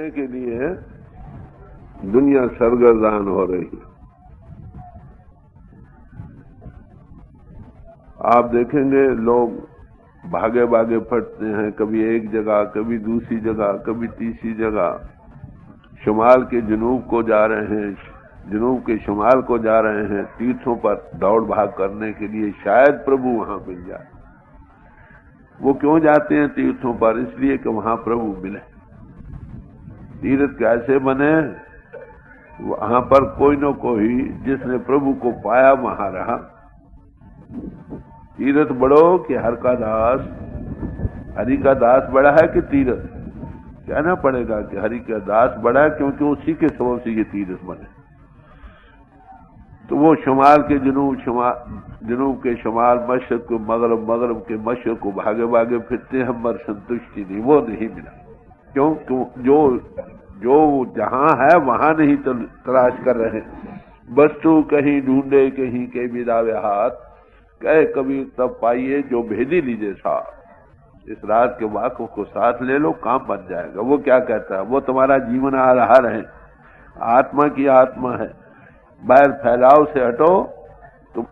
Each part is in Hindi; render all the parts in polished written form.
करने के लिए दुनिया सरगर्दान हो रही है। आप देखेंगे लोग भागे भागे फटते हैं, कभी एक जगह, कभी दूसरी जगह, कभी तीसरी जगह। शुमाल के जुनूब को जा रहे हैं, जुनूब के शुमाल को जा रहे हैं तीर्थों पर दौड़ भाग करने के लिए, शायद प्रभु वहां मिल जाए। वो क्यों जाते हैं तीर्थों पर? इसलिए कि वहां प्रभु मिले। तीर्थ कैसे बने? वहां पर कोई न कोई जिसने प्रभु को पाया वहां रहा। तीर्थ बड़ो कि हर का दास, हरि का दास बड़ा है कि तीर्थ? कहना पड़ेगा कि हरि का दास बड़ा है, क्योंकि उसी के सबब से ये तीर्थ बने। तो वो शुमाल के जुनूब के शुमाल, मशरक को मगरब, मगरब के मशरक को भागे भागे फिरते हैं, मगर संतुष्टि नहीं, वो नहीं मिला। क्यों? जो जहां है वहां नहीं तलाश कर रहे। वस्तु कहीं ढूंढे कहीं के बिदावे हाथ, कहे कबीर तब पाइए जो भेदी लीजिए साथ। इस रात के वाक़ को साथ ले लो, काम बन जाएगा। वो क्या कहता है? वो तुम्हारा जीवन आहार है, आत्मा की आत्मा है। बाहर फैलाव से हटो। तुम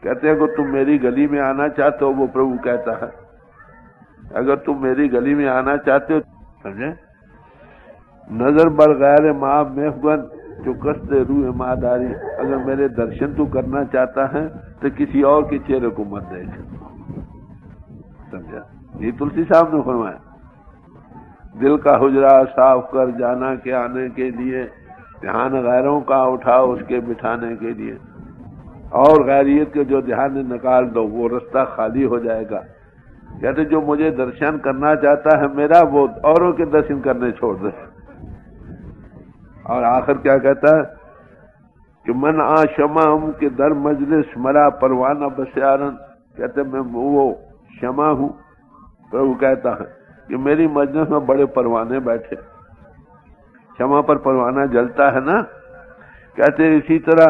कहते हैं कि तुम मेरी गली में आना चाहते हो, वो प्रभु कहता है अगर तुम मेरी गली में आना चाहते हो, समझे, नजर बर गैर माँ मेहबन जो कसते रूह मादारी, अगर मेरे दर्शन तू करना चाहता है तो किसी और के चेहरे को मत देख। समझा? ये तुलसी साहब ने फरमाया। दिल का हुजरा साफ कर जाना के आने के लिए, ध्यान गैरों का उठाओ उसके बिठाने के लिए, और गैरियत के जो ध्यान निकाल दो वो रास्ता खाली हो जाएगा। कहते जो मुझे दर्शन करना चाहता है मेरा, वो औरों के दर्शन करने छोड़ दे। और आखिर क्या कहता है कि मन आशमाम के दर मजलिस मरा परवाना बस्यारन। कहते मैं वो क्षमा हूं। प्रभु कहता है कि मेरी मजलिस में बड़े परवाने बैठे, क्षमा पर परवाना जलता है ना। कहते इसी तरह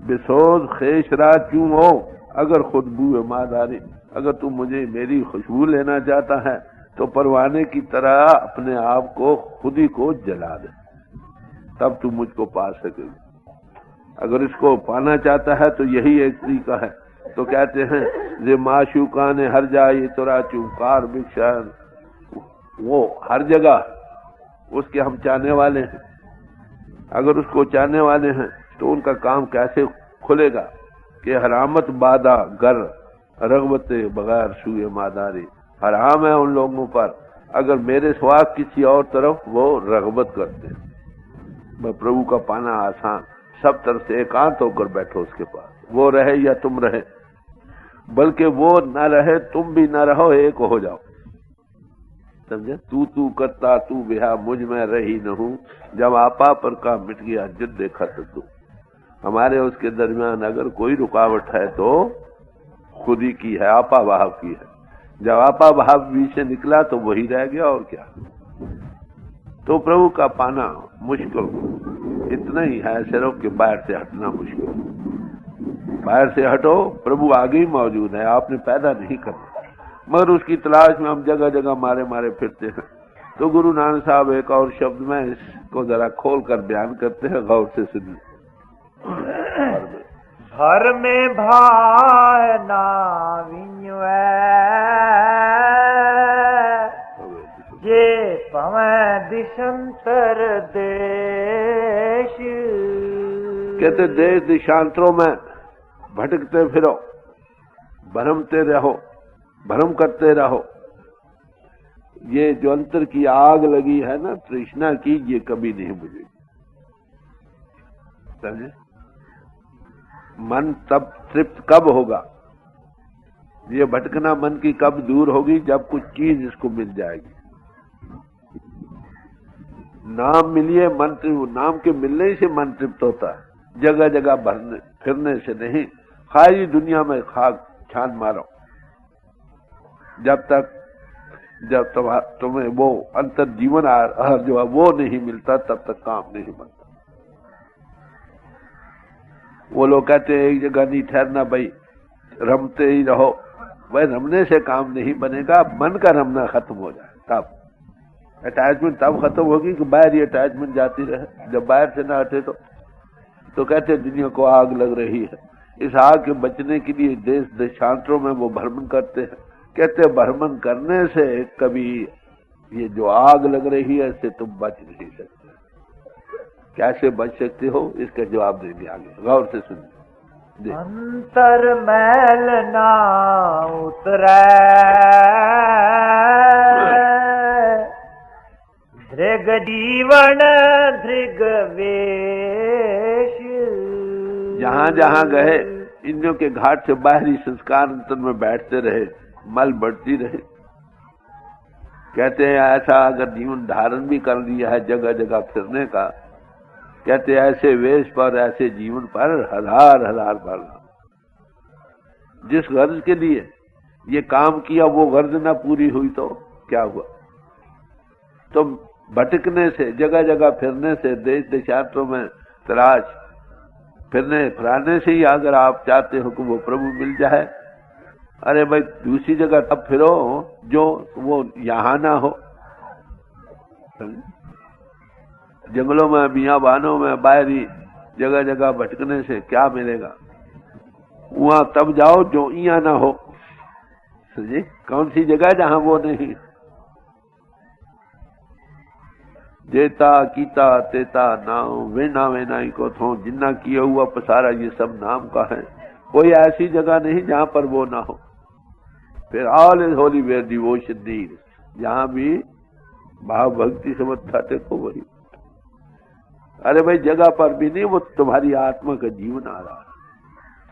बेसोज खेश रात क्यों हो, अगर खुशबू मादारी, अगर तू मुझे मेरी खुशबू लेना चाहता है तो परवाने की तरह अपने आप को खुद ही को जला दे, तब तू मुझको पा सकेगी। अगर इसको पाना चाहता है तो यही एक तरीका है। तो कहते हैं जे माशूका ने हर जाए तोरा चूकार बिक्षान, वो हर जगह उसके हम चाहने वाले हैं। अगर उसको चाहने वाले हैं तो उनका काम कैसे खुलेगा कि हरामत बादा गर रगबते बगैर सूए मादारी। हराम है उन लोगों पर अगर मेरे सिवा किसी और तरफ वो रगबत करते हैं। प्रभु का पाना आसान, सब तरफ से एकांत होकर बैठो उसके पास, वो रहे या तुम रहे, बल्कि वो न रहे तुम भी न रहो, एक हो जाओ। समझे? तू करता तू बिहा मुझ में रही न हूं, जब आपा पर का मिट गया जिद देखा तो तू। हमारे उसके दरमियान अगर कोई रुकावट है तो खुद ही की है, आपा भाव की है। जब आपा भाव बीच से निकला तो वही रह गया, और क्या। तो प्रभु का पाना मुश्किल इतना ही है सिर्फ कि बाहर से हटना मुश्किल। बाहर से हटो, प्रभु आगे ही मौजूद है, आपने पैदा नहीं करना। मगर उसकी तलाश में हम जगह जगह मारे मारे फिरते हैं। तो गुरु नानक साहब एक और शब्द में इसको जरा खोल कर बयान करते हैं, गौर से सुनिए। घर में भाई ना विन्युए ये पवे दिशंतर देश। कहते देश दिशांतरों में भटकते फिरो, भ्रमते रहो, भ्रम करते रहो। ये जो अंतर की आग लगी है ना तृष्णा की, ये कभी नहीं बुझेगी। समझे? मन तब तृप्त कब होगा, ये भटकना मन की कब दूर होगी, जब कुछ चीज इसको मिल जाएगी। नाम मिलिए मन, नाम के मिलने से मन तृप्त होता है, जगह जगह भरने फिरने से नहीं। खाली दुनिया में खाक छान मारो, जब तुम्हें वो अंतर जीवन जो है वो नहीं मिलता, तब तक काम नहीं बनता। वो लोग कहते हैं एक जगह नहीं ठहरना भाई, रमते ही रहो। वह रमने से काम नहीं बनेगा, मन का रमना खत्म हो जाए तब। अटैचमेंट तब खत्म होगी कि बाहर ही अटैचमेंट जाती रहे। जब बाहर से ना हटे तो कहते दुनिया को आग लग रही है। इस आग के बचने के लिए देश देशांतरों में वो भ्रमण करते हैं। कहते भ्रमण करने से कभी ये जो आग लग रही है इससे तुम बच नहीं सकते। कैसे बच सकते हो इसका जवाब देंगे आगे, गौर से सुनिए। अंतर मैल ना उतरै दृग जीवन दृग वेश। जहाँ जहाँ गए इंद्रियों के घाट से बाहरी संस्कार अंतर में बैठते रहे, मल बढ़ती रहे। कहते हैं ऐसा अगर जीवन धारण भी कर लिया है जगह जगह फिरने का, कहते ऐसे वेश पर ऐसे जीवन पर हजार हजार बार जिस गर्ज के लिए ये काम किया वो गर्ज ना पूरी हुई तो क्या हुआ। तो भटकने से, जगह जगह फिरने से, देश देशांतरों में तलाश फिरने फराने से ही अगर आप चाहते हो कि वो प्रभु मिल जाए, अरे भाई दूसरी जगह तब फिरो जो वो यहाँ ना हो। जंगलों में, बियाबानों में, बाहरी जगह जगह भटकने से क्या मिलेगा। वहां तब जाओ जो यहाँ ना हो। समझे? कौन सी जगह जहां वो नहीं। जेता कीता तेता नाम वेना वेनाई को थो, जिन्ना किया हुआ पसारा, ये सब नाम का है। कोई ऐसी जगह नहीं जहां पर वो ना हो। फिर all is holy where devotion need, जहां भी भाव भक्ति समझता देखो वही। अरे भाई जगह पर भी नहीं, वो तुम्हारी आत्मा का जीवन आ रहा है।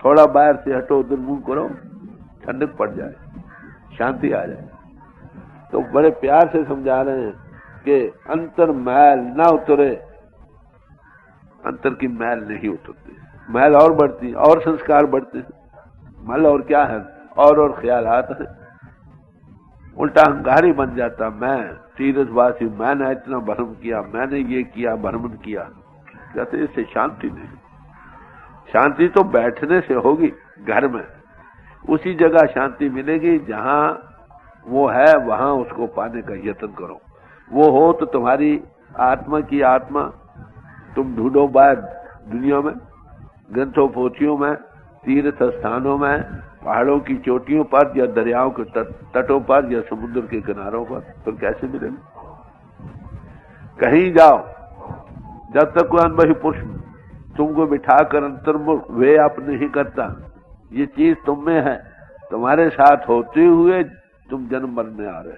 थोड़ा बाहर से हटो, उधर मुंह करो, ठंडक पड़ जाए, शांति आ जाए। तो बड़े प्यार से समझा रहे हैं कि अंतर मैल ना उतरे। अंतर की मैल नहीं उतरती, मैल और बढ़ती और संस्कार बढ़ते हैं। मल और क्या है, और ख्यालात है। उल्टा अहंकारी बन जाता, मैं तीर्थवासी, मैंने इतना भ्रम किया, मैंने ये किया, भ्रमण किया। कहते इससे शांति नहीं। शांति तो बैठने से होगी घर में, उसी जगह शांति मिलेगी जहां वो है, वहां उसको पाने का यत्न करो। वो हो तो तुम्हारी आत्मा की आत्मा, तुम ढूंढो बाहर दुनिया में, ग्रंथों पोथियों में, तीर्थ स्थानों में, पहाड़ों की चोटियों पर या दरियाओं के तटों पर या समुद्र के किनारों पर, तो कैसे मिलेगा। कहीं जाओ, जब तक कोई अनुभवी पुरुष तुमको बिठाकर अंतर्मुख वे आप नहीं करता, ये चीज तुम में है, तुम्हारे साथ होते हुए तुम जन्म मरण में आ रहे।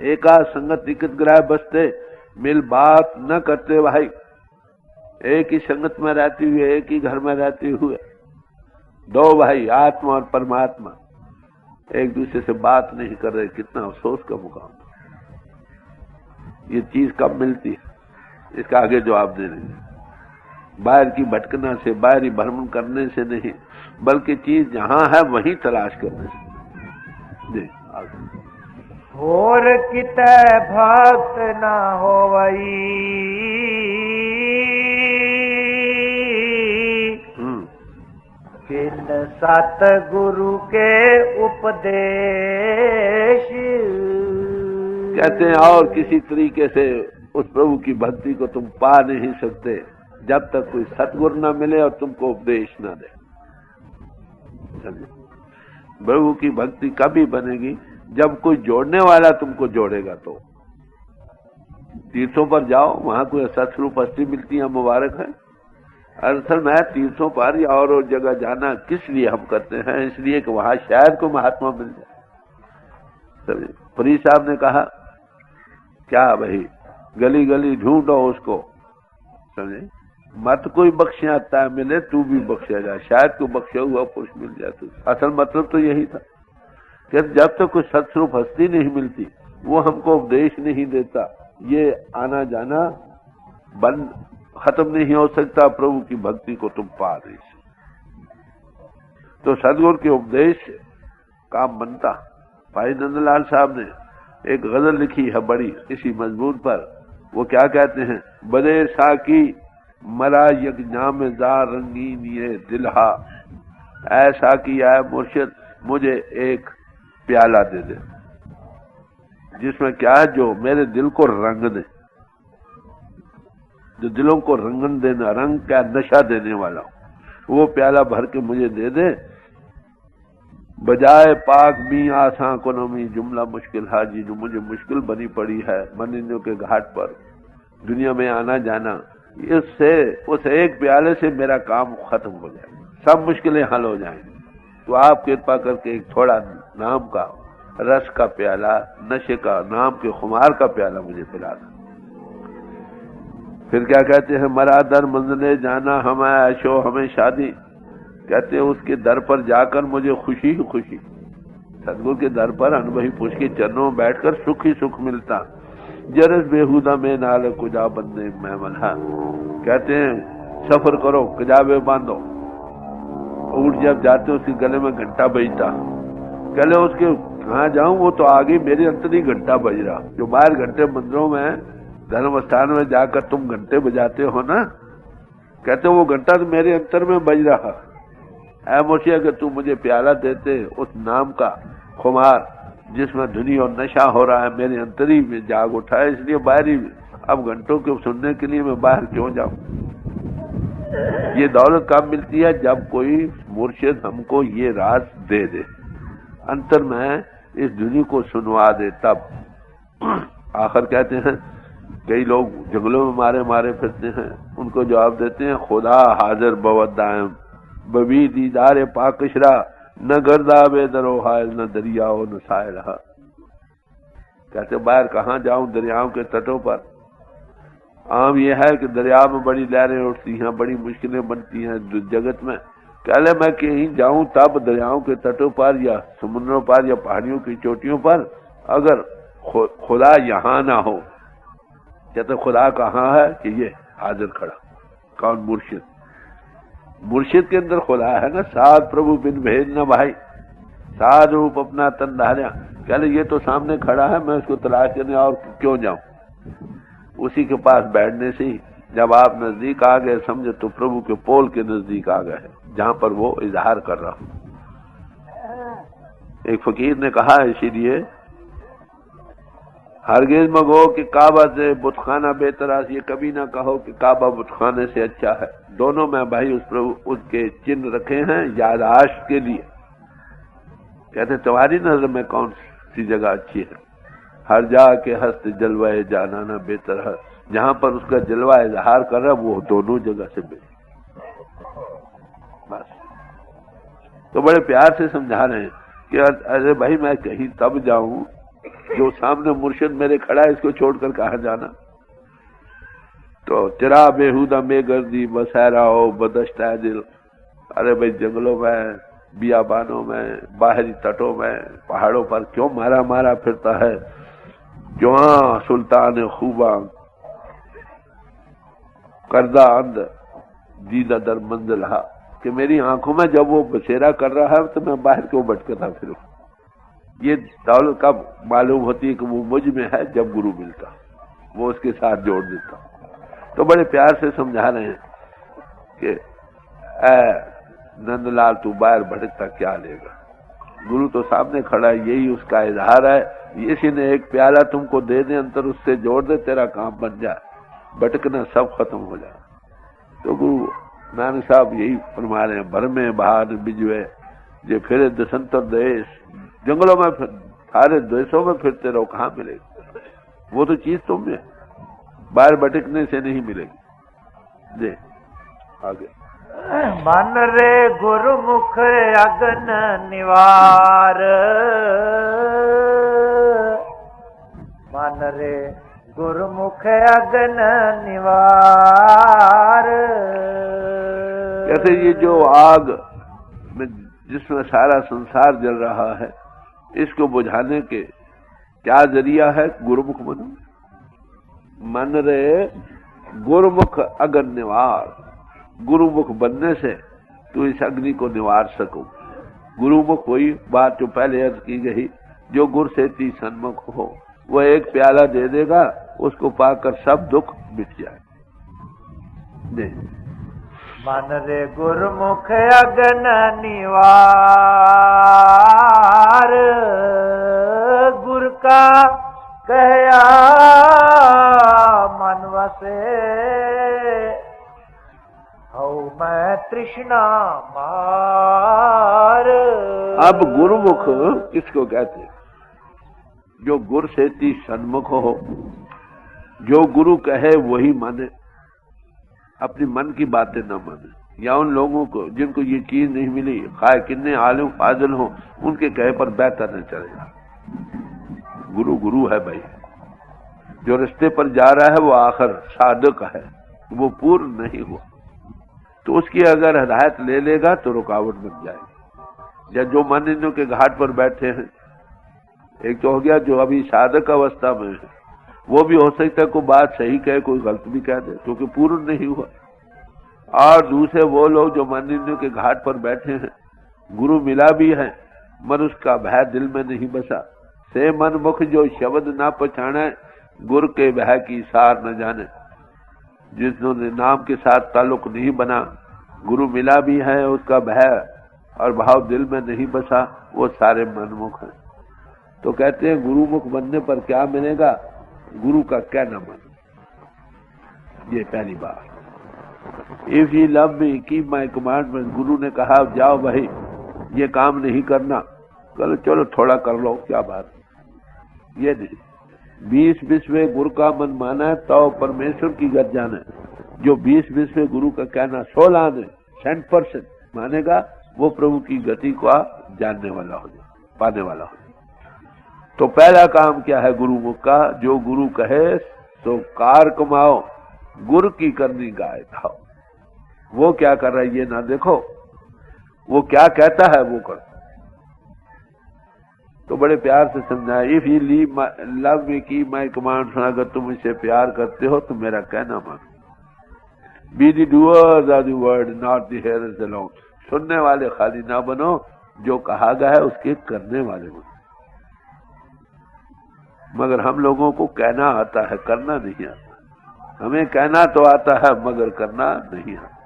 एका संगत इकत ग्रह बसते, मिल बात न करते भाई। एक ही संगत में रहते हुए, एक ही घर में रहते हुए दो भाई, आत्मा और परमात्मा, एक दूसरे से बात नहीं कर रहे। कितना अफसोस का मुकाम। ये चीज कब मिलती है, इसका आगे जवाब दे रहे हैं। बाहर की भटकना से, बाहरी भ्रमण करने से नहीं, बल्कि चीज जहां है वहीं तलाश करने से। और किते भक्त ना होवई, किन सतगुरु के उपदेश। कहते हैं और किसी तरीके से उस प्रभु की भक्ति को तुम पा नहीं सकते जब तक कोई सतगुरु न मिले और तुमको उपदेश न दे। प्रभु की भक्ति कभी बनेगी जब कोई जोड़ने वाला तुमको जोड़ेगा। तो तीर्थों पर जाओ, वहां कोई सतस्वरूप हस्ती मिलती है, मुबारक है। असल में तीर्थों पर या और जगह जाना किस लिए हम करते हैं, इसलिए कि वहां शायद को महात्मा मिल जाए। फरीद साहब ने कहा क्या भाई, गली गली ढूंढो उसको, समझे, मत कोई बख्शियाता मिले तू भी बख्शा जा, शायद को बख्शा हुआ पुरुष मिल जाए। तो असल मतलब तो यही था कि जब तक कोई सतस्वरूप हस्ती नहीं मिलती, वो हमको उपदेश नहीं देता, ये आना जाना बंद खत्म नहीं हो सकता। प्रभु की भक्ति को तुम पा नहीं सकते। तो सदगुरु के उपदेश से काम बनता। भाई नंदलाल साहब ने एक गजल लिखी है बड़ी इसी मजमून पर। वो क्या कहते हैं, बदे साकी मरा यज्ञा में जा रंगीन ये दिलहा, ऐसा कि आए मुर्शिद मुझे एक प्याला दे दे। जिसमें क्या है, जो मेरे दिल को रंग दे, जो दिलों को रंगन देना, रंग क्या, नशा देने वाला, वो प्याला भर के मुझे दे दे। बजाय पाक मी आसा कोनोमी जुमला मुश्किल हाजी, जो मुझे मुश्किल बनी पड़ी है मनिन्यों के घाट पर दुनिया में आना जाना, इससे उस एक प्याले से मेरा काम खत्म हो जाए, सब मुश्किलें हल हो जाएंगी। तो आप कृपा करके एक थोड़ा नाम का रस का प्याला, नशे का, नाम के खुमार का प्याला मुझे पिला दो। फिर क्या कहते हैं, मरा दर मंजिले जाना हमें ऐशो हमें शादी, कहते हैं उसके दर पर जाकर मुझे खुशी ही खुशी, सदगुरु के दर पर अनुभवी पुरुष के चरणों में बैठकर सुख ही सुख मिलता। जरस बेहुदा में नाल कुजा बंदे मैं मल्हा, कहते हैं सफर करो कजाबे बांधो, उठ जब जाते उसके गले में घंटा बजता, कहले उसके कहाँ जाऊं, वो तो आगे मेरे अंतर ही घंटा बज रहा। जो बाहर घंटे मंदिरों में धर्म स्थान में जाकर तुम घंटे बजाते हो ना, कहते वो घंटा तो मेरे अंतर में बज रहा। ऐ मोशिया कि तू मुझे प्याला देते उस नाम का खुमार जिसमें धुनी और नशा हो रहा है, मेरे अंतरी में जाग उठा है, इसलिए बाहरी अब घंटों को सुनने के लिए मैं बाहर क्यों जाऊं। ये दौलत कब मिलती है, जब कोई मुर्शिद हमको ये राज दे दे, अंतर में इस धुनी को सुनवा दे तब। आखिर कहते हैं कई लोग जंगलों में मारे मारे फिरते हैं, उनको जवाब देते हैं खुदा हाजिर बवत दायम बबी दीदार पाकशरा, न गर्दा बेदरो हायल न दरियाओ न सायल। कहते बाहर कहाँ जाऊं, दरियाओं के तटों पर। आम यह है कि दरिया में बड़ी लहरें उठती हैं, बड़ी मुश्किलें बनती हैं जगत में। कहले मैं कहीं जाऊं तब दरियाओं के तटों पर या समुद्रों पर या पहाड़ियों की चोटियों पर, अगर खुदा यहाँ ना हो। कहते खुदा कहाँ है कि ये हाजिर खड़ा। कौन? मुर्शिद। मुर्शिद के अंदर खुदा है ना, साध प्रभु बिन भेद न भाई, साध रूप अपना तन धार्या। कहले ये तो सामने खड़ा है, मैं उसको तलाश करने और क्यों जाऊं। उसी के पास बैठने से ही जब आप नजदीक आ गए, समझे तो प्रभु के पोल के नजदीक आ गए, जहां पर वो इजहार कर रहा हूं। एक फकीर ने कहा इसीलिए हरगिज मगो कि काबा से बुतखाना बेहतर, ये कभी ना कहो कि काबा बुतखाने से अच्छा है। दोनों में भाई उस प्रभु उसके चिन्ह रखे हैं याददाश्त के लिए। कहते तुम्हारी नजर में कौन सी जगह अच्छी है? हर जा के हस्त जलवाए जाना बेहतर है, जहां पर उसका जलवा इजहार कर रहा वो दोनों जगह से बेहतर। बस तो बड़े प्यार से समझा रहे हैं कि अरे भाई मैं कहीं तब जाऊं जो सामने मुर्शिद मेरे खड़ा है, इसको छोड़कर कहाँ जाना। तो तेरा बेहुदा में गर्दी बसैरा हो बदश्ता दिल। अरे भाई जंगलों में, बियाबानों में, बाहरी तटों में, पहाड़ों पर क्यों मारा मारा फिरता है? क्यों सुल्तान खूबा करदा अंद दीदा दर मंजिल हा, कि मेरी आंखों में जब वो बसेरा कर रहा है तो मैं बाहर क्यों भटकता फिरूं। ये दौलत कब मालूम होती है कि वो मुझ में है, जब गुरु मिलता वो उसके साथ जोड़ देता। तो बड़े प्यार से समझा रहे हैं कि नंदलाल तू बाहर भटकता क्या लेगा, गुरु तो सामने खड़ा है, यही उसका इजहार है। इसी ने एक प्याला तुमको दे दे, अंतर उससे जोड़ दे, तेरा काम बन जाए, भटकना सब खत्म हो जाए। तो गुरु नानक साहब यही फरमा रहे हैं, भर में बहार बिजवे जे फिरे दसंतर देश। जंगलों में सारे देशों में फिरते रहो, कहाँ मिलेगी वो तो चीज तुम्हें, बाहर भटकने से नहीं मिलेगी। दे आगे। मन रे गुरुमुख अगन निवार, मन रे गुरुमुख अगन निवार। कहते ये जो आग में जिसमें सारा संसार जल रहा है, इसको बुझाने के क्या जरिया है? गुरुमुख बनो। मन रे गुरुमुख अगन निवार, गुरुमुख बनने से तू इस अग्नि को निवार सको। गुरुमुख वही बात जो पहले अर्ज की गई, जो गुर से ती सन्मुख हो, वह एक प्याला दे देगा, उसको पाकर सब दुख मिट जाए। दे मन रे गुरुमुख अगन निवार, गुर का कहया मन वसे हऊ मैं तृष्णा मार। अब गुरुमुख किसको कहते? जो गुर सेती सन्मुख हो, जो गुरु कहे वही माने, अपनी मन की बातें न माने, या उन लोगों को जिनको ये चीज नहीं मिली, खाए कितने आलम फाजल हो, उनके कहे पर बहता न चलेगा। गुरु गुरु है भाई, जो रास्ते पर जा रहा है वो आखिर साधक है, वो पूर्ण नहीं हुआ, तो उसकी अगर हिदायत ले लेगा तो रुकावट बन जाएगी। या जो मानिंदों के घाट पर बैठे हैं, एक तो हो गया जो अभी साधक अवस्था में है, वो भी हो सकता है कोई बात सही कहे, कोई गलत भी कह दे, क्योंकि पूर्ण नहीं हुआ। और दूसरे वो लोग जो मानिंदों के घाट पर बैठे हैं, गुरु मिला भी है मगर उसका भय दिल में नहीं बसा। से मन मुख जो शब्द ना पहचाने, गुर के भय की सार न जाने। जिन्होंने नाम के साथ ताल्लुक नहीं बना, गुरु मिला भी है, उसका भय और भाव दिल में नहीं बसा, वो सारे मनमुख हैं। तो कहते हैं गुरुमुख बनने पर क्या मिलेगा? गुरु का कहना मन। ये पहली बात। If you love me keep my commandment. गुरु ने कहा जाओ भाई ये काम नहीं करना, कल चलो थोड़ा कर लो, क्या बात। ये नहीं 20-20वें गुरु का मन माना है तो परमेश्वर की गर्जान है। जो 20-20वें गुरु का कहना 16 ने 100% मानेगा, वो प्रभु की गति को जानने वाला हो जाए, पाने वाला हो जाए। तो पहला काम क्या है गुरुमुख का? जो गुरु कहे तो कार कमाओ, गुरु की करनी गाय खाओ। वो क्या कर रहा है ये ना देखो, वो क्या कहता है वो करो। तो बड़े प्यार से समझाया, इफ यू लव मी की माई कमांड। अगर तुम इसे प्यार करते हो तो मेरा कहना मानो। Be the doers of the word not the hearers alone. सुनने वाले खाली ना बनो, जो कहा गया है उसके करने वाले बनो। मगर हम लोगों को कहना आता है, करना नहीं आता। हमें कहना तो आता है मगर करना नहीं आता।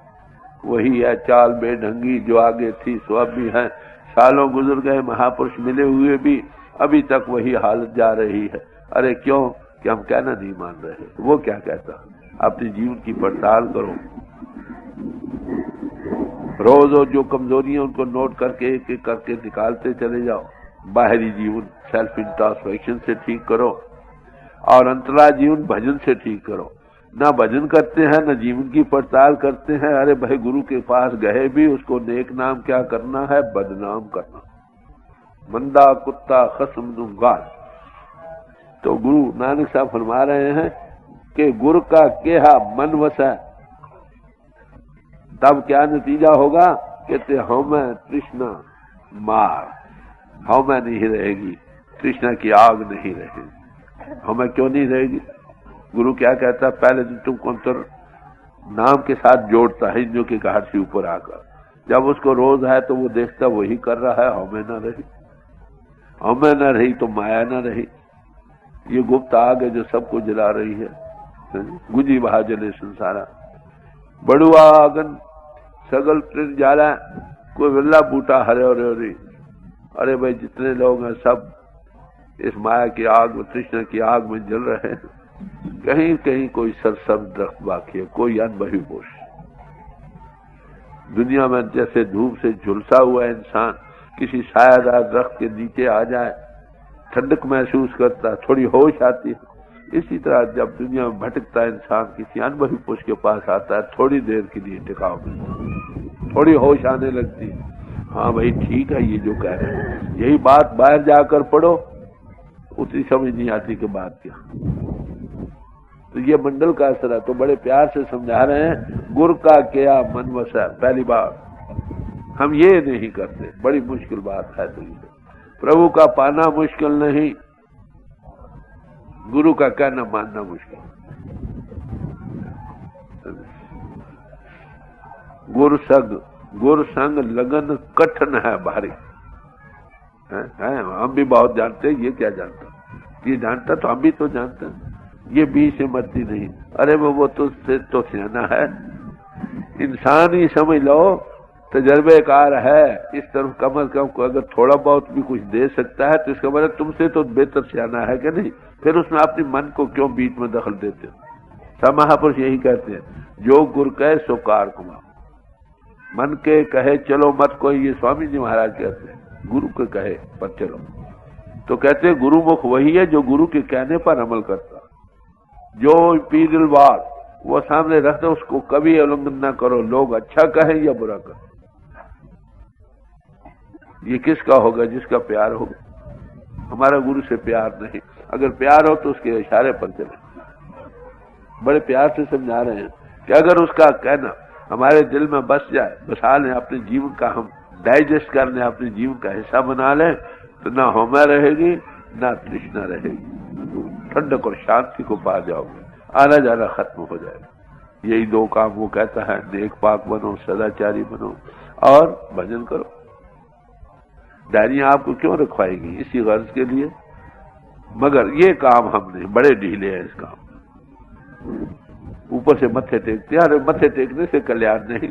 वही है चाल बेढंगी जो आगे थी सो अब भी है। सालों गुजर गए, महापुरुष मिले हुए भी अभी तक वही हालत जा रही है। अरे क्यों? कि हम कहना नहीं मान रहे। वो क्या कहता? अपने जीवन की पड़ताल करो, रोज जो कमजोरियां उनको नोट करके एक एक करके निकालते चले जाओ। बाहरी जीवन सेल्फ इंट्रोस्पेक्शन से ठीक करो, और अंतरा जीवन भजन से ठीक करो। ना भजन करते हैं, ना जीवन की पड़ताल करते हैं। अरे भाई गुरु के पास गए भी, उसको नेक नाम क्या करना है? बदनाम करना। मंदा कुत्ता खस्म दूंगा। तो गुरु नानक साहब फरमा रहे हैं कि गुरु का केहा मन वसा, तब क्या नतीजा होगा? कहते हमें तृष्णा मार। हमें नहीं रहेगी, तृष्णा की आग नहीं रहेगी। हमें क्यों नहीं रहेगी? गुरु क्या कहता है? पहले दिन तुमको अंतर नाम के साथ जोड़ता है, इंद्रियों के घाट से ऊपर आकर। जब उसको रोज है तो वो देखता वही कर रहा है, हमें न रही। हमें न रही तो माया न रही। ये गुप्त आग है जो सबको जला रही है। गुजी बहा जले संसारा, बड़ुआ आगन सगल ट्रेन जाला, कोई विल्ला बूटा हरे हरे हरे। अरे भाई जितने लोग हैं सब इस माया की आग में, तृष्णा की आग में जल रहे हैं। कहीं कहीं कोई सरसर दरख्त बाकी है, कोई अनबहिपोष। दुनिया में जैसे धूप से झुलसा हुआ इंसान किसी सायादार दरख्त के नीचे आ जाए, ठंडक महसूस करता है, थोड़ी होश आती है। इसी तरह जब दुनिया में भटकता इंसान किसी अनबहिपोष के पास आता है, थोड़ी देर के लिए टिकाव मिलता, थोड़ी होश आने लगती। हाँ भाई ठीक है ये जो कह रहे हैं, यही बात बाहर जाकर पढ़ो, उतनी समझ नहीं आती कि बात क्या। तो ये मंडल का असर है। तो बड़े प्यार से समझा रहे हैं, गुर का क्या मन वसा। पहली बात हम ये नहीं करते, बड़ी मुश्किल बात है। तो ये प्रभु का पाना मुश्किल नहीं, गुरु का कहना मानना मुश्किल। गुर संग लगन कठिन है भारी है। हम भी बहुत जानते हैं, ये क्या जानता? ये जानता तो हम भी तो जानते हैं। ये भी से मरती नहीं। अरे वो तो सियाना है, इंसान ही समझ लो, तजर्बेकार है। इस तरफ कम अज कम अगर थोड़ा बहुत भी कुछ दे सकता है तो इसका मतलब तुमसे तो बेहतर सियाना है कि नहीं? फिर उसमें अपनी मन को क्यों बीच में दखल देते हो? सब महापुरुष यही कहते हैं, जो गुरु कहे सो कार कुमार। मन के कहे चलो मत कोई, ये स्वामी जी महाराज कहते हैं, गुरु के कहे पर चलो। तो कहते हैं गुरुमुख वही है जो गुरु के कहने पर अमल करता। जो इंपीरियल वार वो सामने रख दो, उसको कभी उल्लंघन न करो, लोग अच्छा कहें या बुरा कहें। ये किसका होगा? जिसका प्यार होगा। हमारा गुरु से प्यार नहीं, अगर प्यार हो तो उसके इशारे पर चले। बड़े प्यार से समझा रहे हैं कि अगर उसका कहना हमारे दिल में बस जाए, बसा लें, अपने जीवन का हम डाइजेस्ट कर लें, अपने जीवन का हिस्सा बना लें, तो ना होमा रहेगी ना तृष्णा रहेगी, ठंडक और शांति को पा जाओगे, आना जाना खत्म हो जाएगा। यही दो काम वो कहता है, नेक पाक बनो, सदाचारी बनो और भजन करो। डायरियां आपको क्यों रखवाएगी? इसी गर्ज के लिए। मगर ये काम हमने बड़े ढीले हैं, इस काम ऊपर से मत्थे टेकते हैं। अरे मत्थे टेकने से कल्याण नहीं,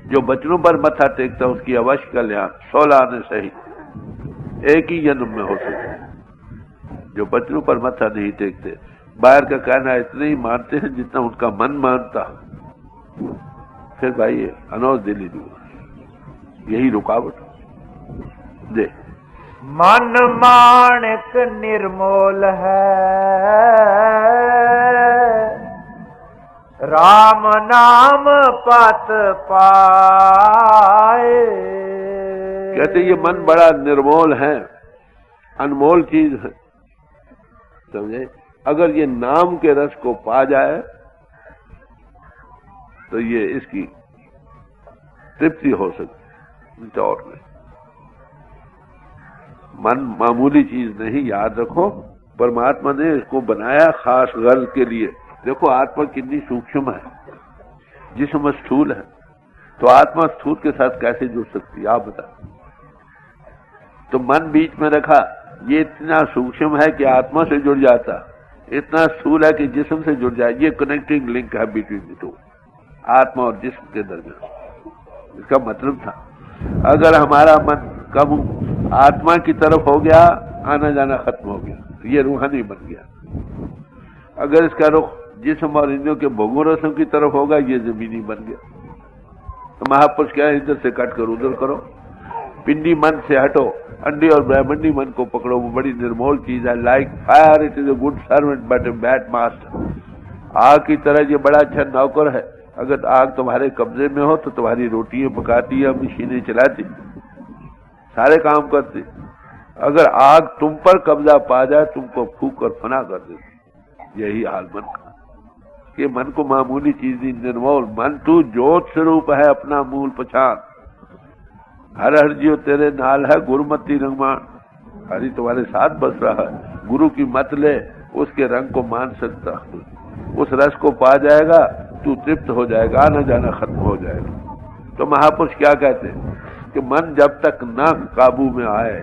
जो बचनों पर मत्था टेकता उसकी अवश्य कल्याण 16 आने सही एक ही जन्म में हो सकता। जो बचनों पर मत्था नहीं टेकते, बाहर का कहना इतने ही मानते हैं जितना उनका मन मानता, फिर भाई अनौज दिली दूर, यही रुकावट दे। मन माणिक निर्मोल है, राम नाम पत पाए। कहते ये मन बड़ा निर्मोल है, अनमोल चीज है, समझे? अगर ये नाम के रस को पा जाए तो ये इसकी तृप्ति हो सकती, और नहीं। मन मामूली चीज नहीं, याद रखो। परमात्मा ने इसको बनाया खास गर्ज के लिए। देखो आत्मा कितनी सूक्ष्म है, जिस्म स्थूल है, तो आत्मा स्थूल के साथ कैसे जुड़ सकती है आप बता। तो मन बीच में रखा, ये इतना सूक्ष्म है कि आत्मा से जुड़ जाता, इतना स्थूल है कि जिस्म से जुड़ जाए। ये कनेक्टिंग लिंक है बिटवीन द टू, आत्मा और जिस्म के दरमियान। इसका मतलब था अगर हमारा मन कब आत्मा की तरफ हो गया, आना जाना खत्म हो गया, ये रूहानी बन गया। अगर इसका रुख जिस्म और इंद्रियों के भोगों रसों की तरफ होगा, ये जमीनी बन गया। तो महापुरुष क्या है, इधर से कट कर उधर करो, पिंडी मन से हटो, अंडी और ब्रह्मंडी मन को पकड़ो। वो बड़ी निर्मोल चीज है। Like fire it is a good servant but a bad master. आग की तरह ये बड़ा अच्छा नौकर है। अगर आग तुम्हारे कब्जे में हो तो तुम्हारी रोटियां पकाती है, मशीनें चलाती, सारे काम करती। अगर आग तुम पर कब्जा पा जाए, तुमको फूक कर फना कर देती। यही हाल मन का। कि मन को मामूली चीज नहीं, निर्मोल मन तू ज्योत स्वरूप है, अपना मूल पहचान। हर हर जियो तेरे नाल है, गुरुमती रंगमान। हरि तुम्हारे साथ बस रहा है, गुरु की मत ले, उसके रंग को मान सकता, उस रस को पा जाएगा, तू तृप्त हो जाएगा, आना जाना खत्म हो जाएगा। तो महापुरुष क्या कहते हैं कि मन जब तक न काबू में आए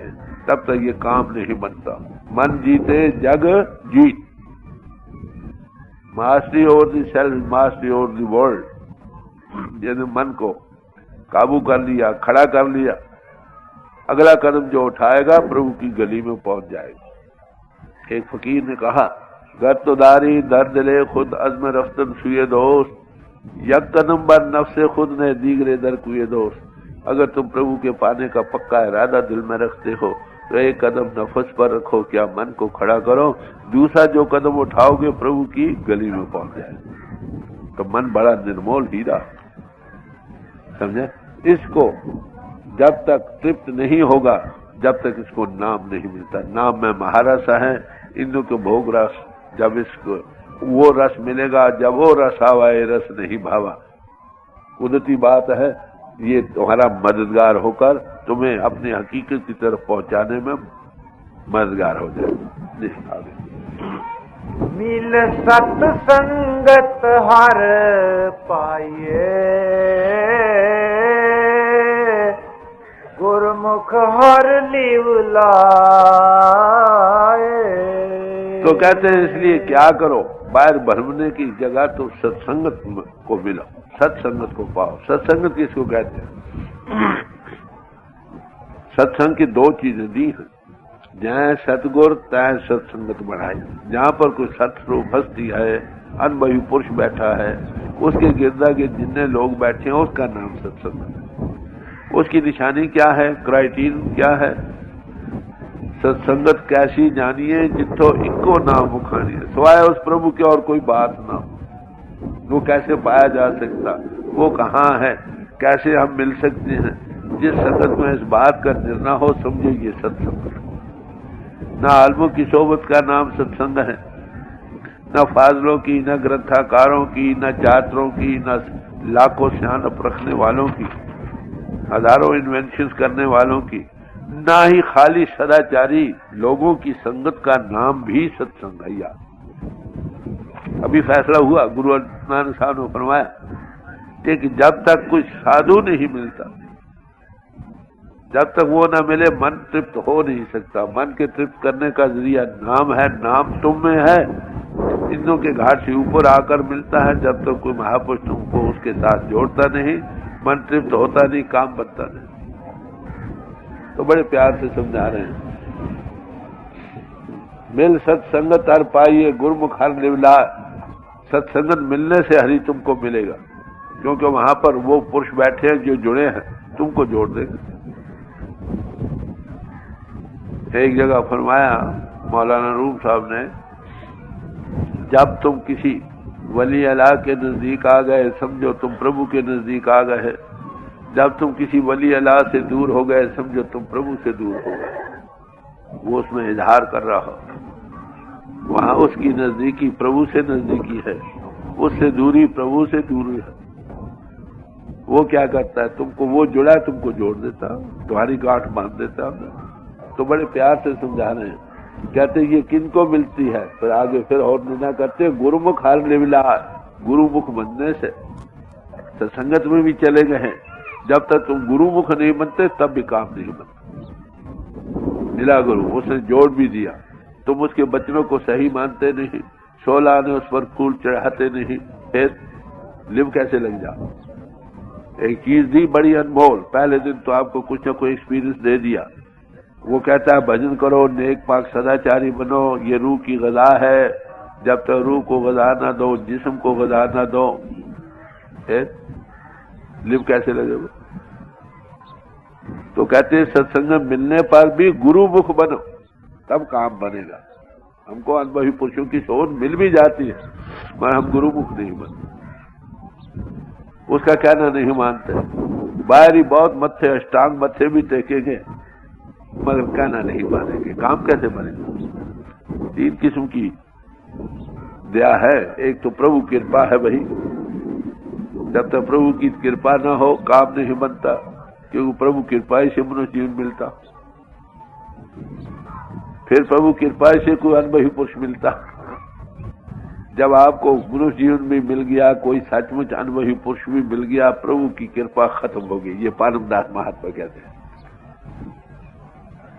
तब तक ये काम नहीं बनता। मन जीते जग जीत, mastery over the self, mastery over the world. यानी मन को काबू कर लिया, खड़ा कर लिया, अगला कदम जो उठाएगा प्रभु की गली में पहुंच जाएगा। एक फकीर ने कहा, गर्तदारी दर्द ले खुद अज़्म रफ्तन सुए दोस्त, यक कदम बर नफ्से खुद ने दीगरे दर कुए दोस्त। अगर तुम प्रभु के पाने का पक्का इरादा दिल में रखते हो तो एक कदम नफस पर रखो, क्या मन को खड़ा करो, दूसरा जो कदम उठाओगे प्रभु की गली में पहुंच जाएगा। तो मन बड़ा निर्मोल हीरा, समझे? इसको जब तक तृप्त नहीं होगा, जब तक इसको नाम नहीं मिलता। नाम में महारस है, इंद्र के भोग रस, जब इसको वो रस मिलेगा, जब वो रस आवा, ये रस नहीं भावा। कुदरती बात है, ये तुम्हारा मददगार होकर तुम्हें अपने हकीकत की तरफ पहुंचाने में मददगार हो जाएगा। मिल सत्संगत हर पाइए, गुरमुख हर लिव लाए। तो कहते हैं इसलिए क्या करो, बाहर भरमने की जगह तो सत्संगत को मिलो, सत्संगत को पाओ। सत्संगत किसको कहते हैं? सत्संग की दो चीजें दी हैं, जय सतगुर तय सत्संगत बढ़ाई। जहाँ पर कोई सतरूप हस्ती है, अनुभवी पुरुष बैठा है, उसके गिरदा गिर्द जितने लोग बैठे हैं उसका नाम सत्संग है। उसकी निशानी क्या है, क्राइटेरियन क्या है? सत्संगत कैसी जानिए जिथो इको नाम मुखानी, सिवाय उस प्रभु की और कोई बात ना हो। वो कैसे पाया जा सकता, वो कहाँ है, कैसे हम मिल सकते हैं? जिस संगत में इस बात का निर्णय हो, समझे ये सत्संग। न आलमों की सोबत का नाम सत्संग है, न फाजलों की, न ग्रंथाकारों की, न छात्रों की, न लाखों सियानत रखने वालों की, हजारों इन्वेंशंस करने वालों की, ना ही खाली सदाचारी लोगों की संगत का नाम भी सत्संग है। यार अभी फैसला हुआ, गुरु नानक साहब ने फरमाया कि जब तक कुछ साधु नहीं मिलता, जब तक वो ना मिले मन तृप्त हो नहीं सकता। मन के तृप्त करने का जरिया नाम है, नाम तुम में है। इंद्रों के घाट से ऊपर आकर मिलता है। जब तक कोई महापुरुष तुमको उसके साथ जोड़ता नहीं, मन तृप्त होता नहीं, काम बनता नहीं। तो बड़े प्यार से समझा रहे हैं, मिल सत्संगत हर पाइए गुरुमुख हर निवला। सत्संगत मिलने से हरि तुमको मिलेगा, क्योंकि वहां पर वो पुरुष बैठे हैं जो जुड़े हैं, तुमको जोड़ देंगे। एक जगह फरमाया मौलाना रूम साहब ने, जब तुम किसी वली अल्लाह के नजदीक आ गए, समझो तुम प्रभु के नजदीक आ गए। जब तुम किसी वली अल्लाह से दूर हो गए, समझो तुम प्रभु से दूर हो गए। वो उसमें इजहार कर रहा हो, वहां उसकी नजदीकी प्रभु से नजदीकी है, उससे दूरी प्रभु से दूरी है। वो क्या करता है, तुमको वो जुड़ा, तुमको जोड़ देता, तुम्हारी गांठ बांध देता। तो बड़े प्यार से समझा रहे हैं, कहते ये किनको मिलती है, फिर आगे फिर और निर्णय करते, गुरुमुख हर निविला। गुरुमुख बनने से सत्संगत में भी चले गए हैं। जब तक तुम गुरुमुख नहीं बनते तब भी काम नहीं बनता। मिला गुरु, उसने जोड़ भी दिया, तुम उसके वचनों को सही मानते नहीं, 16 आने उस पर फूल चढ़ाते नहीं, फिर लिव कैसे लग जाओ। एक चीज दी बड़ी अनमोल, पहले दिन तो आपको कुछ न कोई एक्सपीरियंस दे दिया। वो कहता है भजन करो, नेक पाक सदाचारी बनो, ये रूह की गज़ा है। जब तक रूह को गज़ा ना दो, जिस्म को गज़ा ना दो, लिव कैसे लगेगा। तो कहते हैं सत्संग मिलने पर भी गुरुमुख बनो, तब काम बनेगा। हमको अनुभवी पुरुषों की सोच मिल भी जाती है, मगर हम गुरुमुख नहीं बनते, उसका कहना नहीं मानते। बाहरी बहुत मत्थे, अष्टांग मत्थे भी टेकेंगे, मगर कहना नहीं मानेंगे। काम कैसे बनेगा। 3 किस्म की दया है, एक तो प्रभु कृपा है वही। जब तक प्रभु की कृपा ना हो काम नहीं बनता, क्योंकि प्रभु कृपा से मनुष्य जीवन मिलता। फिर प्रभु कृपा से कोई अनुभवी पुरुष मिलता। जब आपको मनुष्य जीवन में मिल गया, कोई सचमुच अनुभवी पुरुष भी मिल गया, प्रभु की कृपा खत्म हो गई। ये पारमदास महात्मा कहते हैं,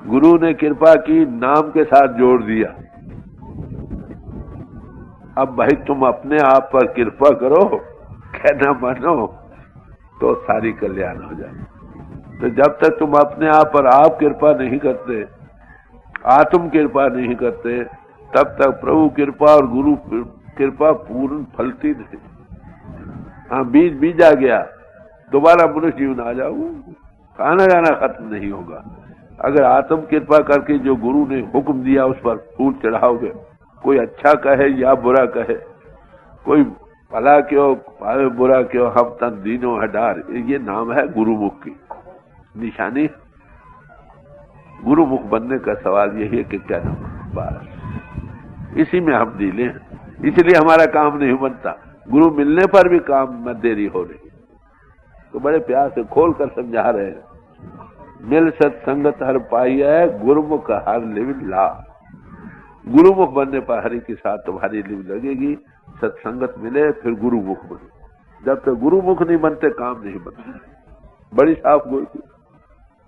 गुरु ने कृपा की, नाम के साथ जोड़ दिया। अब भाई तुम अपने आप पर कृपा करो, कहना मानो, तो सारी कल्याण हो जाए। तो जब तक तुम अपने आप पर आप कृपा नहीं करते, आत्म कृपा नहीं करते, तब तक प्रभु कृपा और गुरु कृपा पूर्ण फलती नहीं। हाँ, बीज बीजा गया, दोबारा मनुष्य जीवन आ जाओ, आना जाना खत्म नहीं होगा। अगर आत्म कृपा करके जो गुरु ने हुक्म दिया उस पर फूल चढ़ाओगे, कोई अच्छा कहे या बुरा कहे, कोई भला क्यों पावे बुरा क्यों, हम तन दीनों हडार, ये नाम है गुरुमुख की निशानी। गुरुमुख बनने का सवाल यही है कि क्या नाम, बस इसी में हम दिले हैं, इसलिए हमारा काम नहीं बनता। गुरु मिलने पर भी काम में देरी हो रही। तो बड़े प्यार से खोल कर समझा रहे हैं, मिल सत्संगत हर पाई है, गुरुमुख हर लिव ला। गुरुमुख बनने पर हरि के साथ तुम्हारी लिव लगेगी। सत्संगत मिले फिर गुरुमुख बने। जब तक गुरुमुख नहीं बनते काम नहीं बनता। बड़ी साफ गोल की,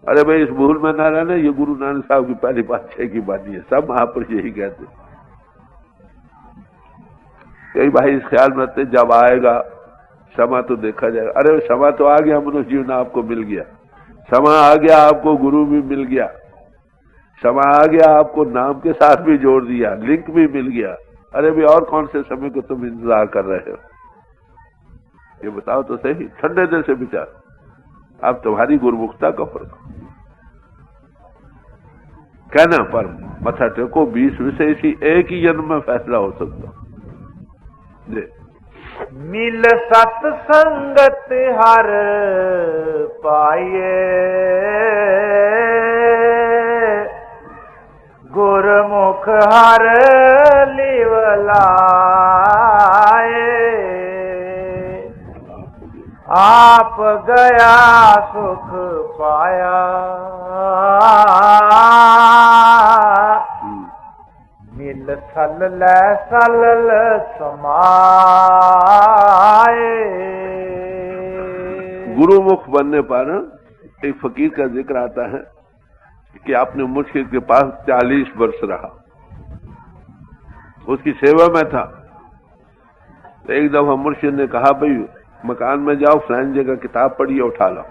अरे भाई इस भूल में ना रहना, ये गुरु नानक साहब की पहली बादशाह की बानी है। सब महापुरुष यही कहते। कई भाई इस ख्याल में रहते जब आएगा समा तो देखा जाएगा। अरे समा तो आ गया, मनुष्य जीवन आपको मिल गया, समा आ गया, आपको गुरु भी मिल गया। समय आ गया, आपको नाम के साथ भी जोड़ दिया, लिंक भी मिल गया। अरे भी और कौन से समय को तुम इंतजार कर रहे हो, ये बताओ तो सही, ठंडे दिल से विचार। अब तुम्हारी गुरुमुखता का फर्क कहना पर मथा टेको, 20 विषय इसी एक ही जन्म में फैसला हो सकता जी। मिल सत्संगत हर पाइए, गुरमुख हर लिवलाए, आप गया सुख पाया, मिल सल समाए। गुरुमुख बनने पर एक फकीर का जिक्र आता है कि आपने मुर्शिद के पास 40 वर्ष रहा, उसकी सेवा में था। तो एक दफा मुर्शिद ने कहा, भाई मकान में जाओ, फलानी जगह किताब पढ़िए, उठा लो।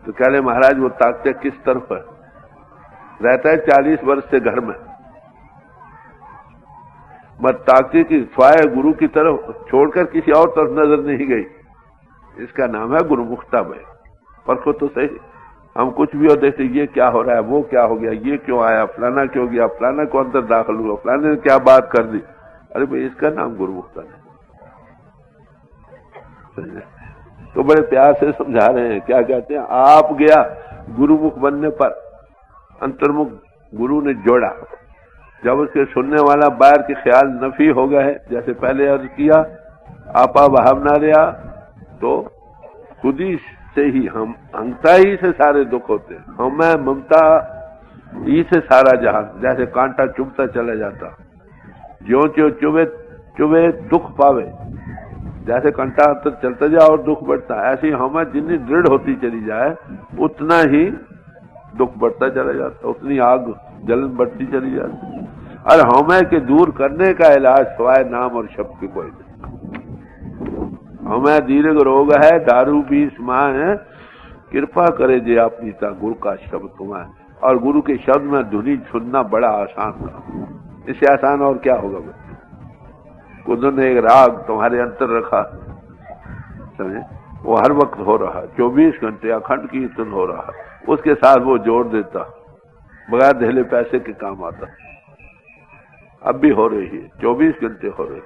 तो कह रहे महाराज वो ताकते किस तरफ है? रहता है 40 वर्ष से घर में, मत ताकते की स्वाय गुरु की तरफ छोड़कर किसी और तरफ नजर नहीं गई। इसका नाम है गुरुमुखता में। परखो तो सही, हम कुछ भी और देखते ये क्या हो रहा है, वो क्या हो गया, ये क्यों आया, फलाना क्यों गया, फलाना को अंदर दाखिल हुआ, फलाने ने क्या बात कर दी। अरे भाई इसका नाम गुरुमुखता नहीं। तो बड़े प्यार से समझा रहे हैं, क्या कहते हैं, आप गया गुरुमुख बनने पर अंतर्मुख गुरु ने जोड़ा। जब उसके सुनने वाला बाहर के ख्याल नफी हो गए, जैसे पहले अर्ज किया, आपा भाव ना रहा, तो खुद ही से ही हम अहंता ही से सारे दुख होते हैं, हमें ममता ही से सारा जहां, जैसे कांटा चुभता चला जाता, ज्यों त्यों चुभे चुभे दुख पावे, जैसे कांटा अंतर चलता जाए और दुख बढ़ता, ऐसी हमें जितनी दृढ़ होती चली जाए उतना ही दुख बढ़ता चला जाता, उतनी आग जलन बढ़ती चली जाती। और हमें के दूर करने का इलाज सिवाय नाम और शब्द की कोई नहीं। हमें दीर्घ रोग है, दारू 20 माह है, कृपा करे जे अपनी ता गुरु का शब्द तुम्हें। और गुरु के शब्द में धुनी सुनना बड़ा आसान था, इससे आसान और क्या होगा। खुद ने एक राग तुम्हारे अंतर रखा, समझे, वो हर वक्त हो रहा, 24 घंटे अखंड कीर्तन हो रहा, उसके साथ वो जोड़ देता, बगैर धेले पैसे के काम आता। अब भी हो रही है, 24 घंटे हो रही।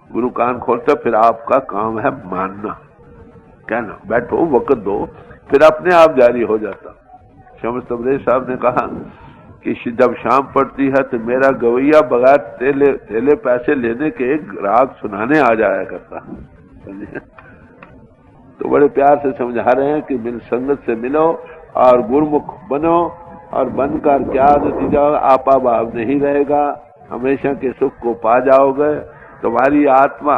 गुरु कान खोलता, फिर आपका काम है मानना, कहना बैठो वक्त दो, फिर अपने आप जारी हो जाता। शम्स तबरेज़ साहब ने कहा कि जब शाम पड़ती है तो मेरा गवैया बगैर थेले पैसे लेने के एक राग सुनाने आ जाया करता। तो बड़े प्यार से समझा रहे हैं कि मिल संगत से मिलो और गुरुमुख बनो, और बनकर क्या नतीजा, आपा भाव नहीं रहेगा, हमेशा के सुख को पा जाओगे। तुम्हारी आत्मा